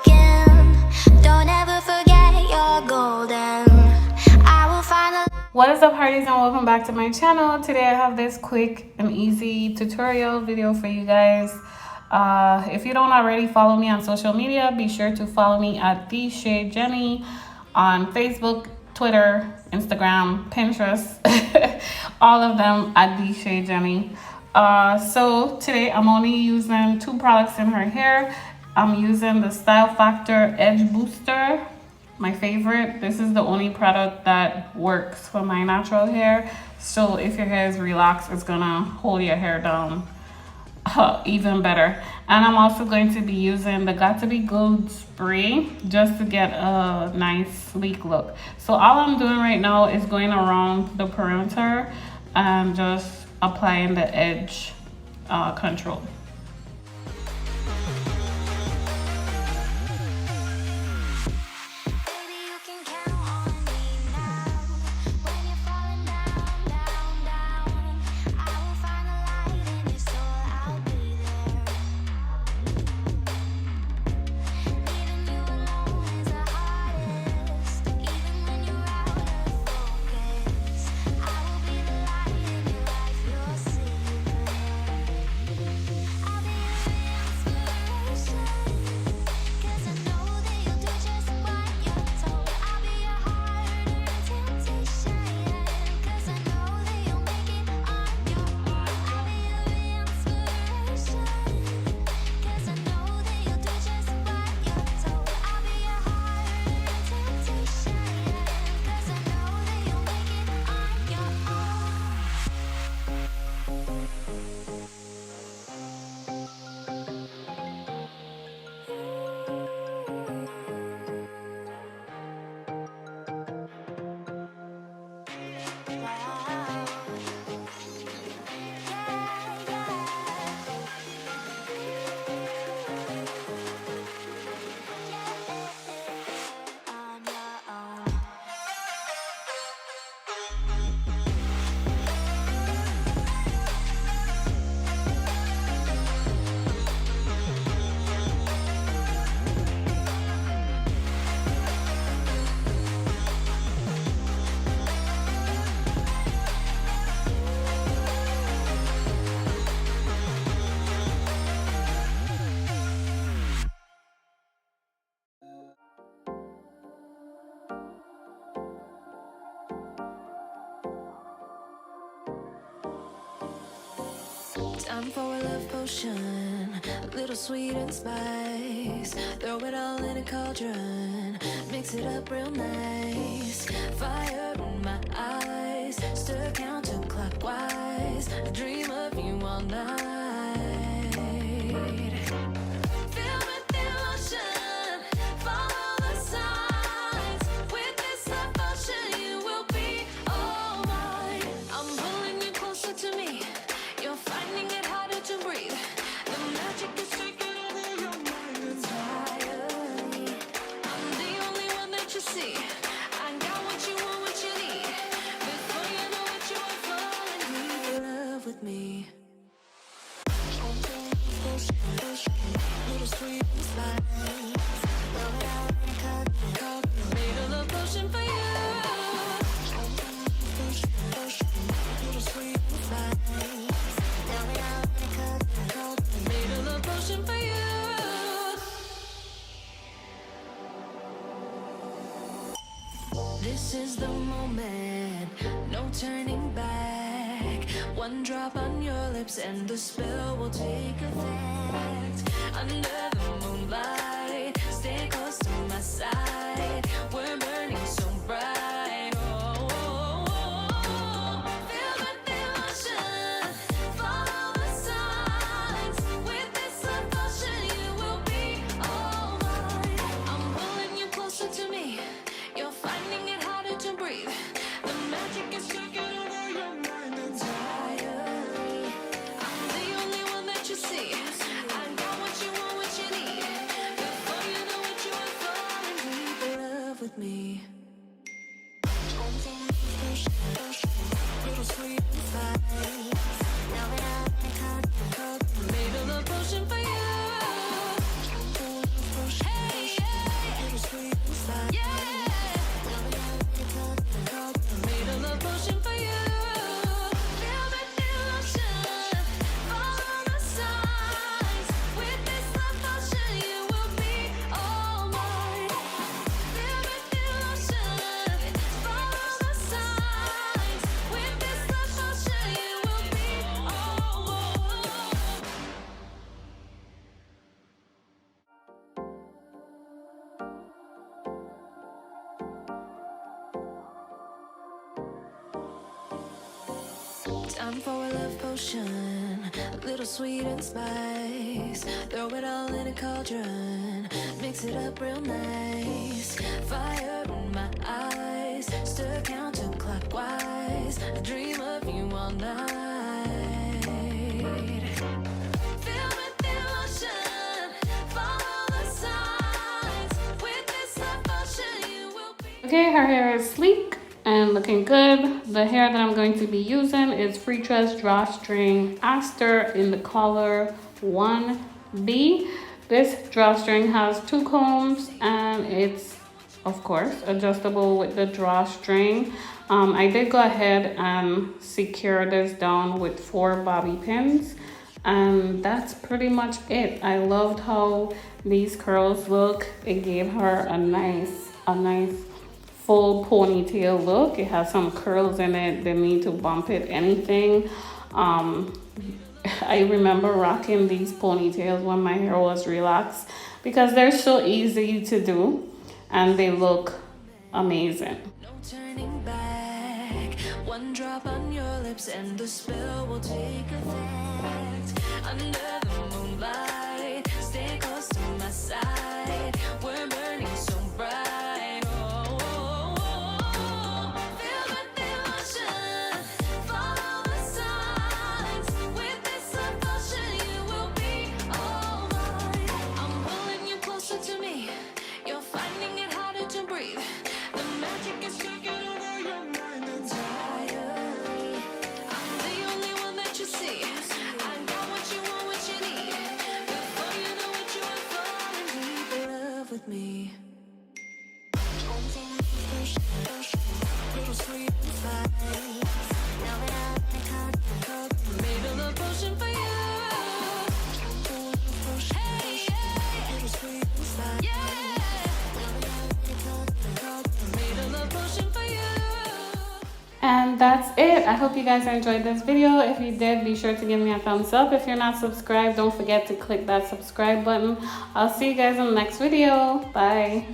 skin. Don't ever forget you're golden. I will find a... What is up, hearties, and welcome back to my channel. Today I have this quick and easy tutorial video for you guys. If you don't already follow me on social media, be sure to follow me at the Shay Jenny on Facebook, Twitter, Instagram, Pinterest, all of them at the Shay Jenny. So today I'm only using two products in her hair. I'm using the Style Factor Edge Booster, my favorite. This is the only product that works for my natural hair. So if your hair is relaxed, it's gonna hold your hair down even better. And I'm also going to be using the Got to Be Good spray just to get a nice sleek look. So all I'm doing right now is going around the perimeter and just applying the edge control. Time for a love potion, a little sweet and spice. Throw it all in a cauldron, mix it up real nice. Fire in my eyes, stir counterclockwise. I dream of you all night. Filled with emotion, follow the signs. With this love potion, you will be all mine. I'm pulling you closer to me. You're finding it harder to breathe. The magic is taking over your mind entirely. I'm the only one that you see. I got what you want, what you need. Before you know it, you are falling deep in love with me. Little sweet spice. Made a love potion for you. Little sweet spice. Made a love potion for you. This is the moment, no turning back. One drop on your lips and the spell will take effect. Under the moonlight, stay close to my side. We're burning so bright. Oh, oh, oh, oh. Feel the emotion, follow the signs. With this love potion, you will be all mine. I'm pulling you closer to me. You're finding it harder to breathe. The magic is taking over your mind entirely. I'm the only one that you see. I got what you want, what you need. Before you know it, you are falling deep in love with me. Little sweet spice. Made a love potion for you. Hey, yeah. Time for a love potion, a little sweet and spice. Throw it all in a cauldron, mix it up real nice. Fire in my eyes, stir counterclockwise. I dream of you all night. Filled with emotion, follow the signs. With this love potion, you will be. Okay, her hair is sleek and looking good. The hair that I'm going to be using is Freetress Drawstring Aster in the color 1B. This drawstring has 2 combs and it's, of course, adjustable with the drawstring. I did go ahead and secure this down with 4 bobby pins, and that's pretty much it. I loved how these curls look. It gave her a nice full ponytail look. It has some curls in it. Didn't need to bump it anything. I remember rocking these ponytails when my hair was relaxed because they're so easy to do and they look amazing. No turning back. One drop on your lips and the spell will take effect. Under the moonlight, stay close to my side. We're burning so bright. Oh, oh, oh. Feel the emotion, follow the signs. With this emotion, you will be all mine. I'm pulling you closer to me. You're finding it harder to breathe. The magic is taking over your mind entirely. I'm the only one that you see. I got what you want, what you need. Before you know it, you are falling deep in love with me. Little sweet and spice. Made a love potion for you. Hey, yeah. Little sweet and spice. Yeah. Made a love potion for you. And that's it. I hope you guys enjoyed this video. If you did, be sure to give me a thumbs up. If you're not subscribed, don't forget to click that subscribe button. I'll see you guys in the next video. Bye.